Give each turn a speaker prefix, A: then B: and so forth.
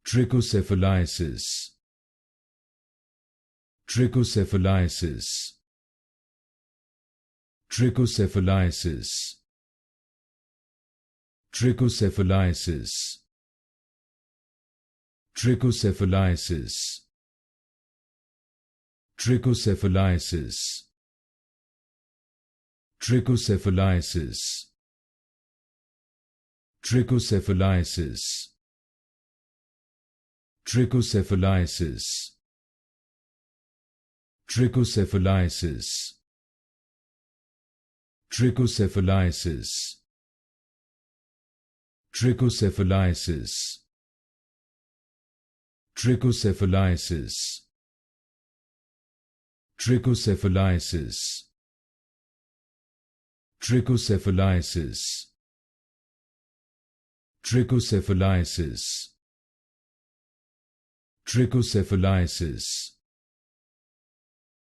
A: Trichocephaliasis. Trichocephaliasis. Trichocephaliasis. Trichocephaliasis. Trichocephaliasis. Trichocephaliasis. Trichocephaliasis. Trichocephaliasis. Trichocephaliasis. Trichocephaliasis. Trichocephaliasis. Trichocephaliasis. Trichocephaliasis. Trichocephaliasis. Trichocephaliasis. Trichocephaliasis. Trichocephaliasis.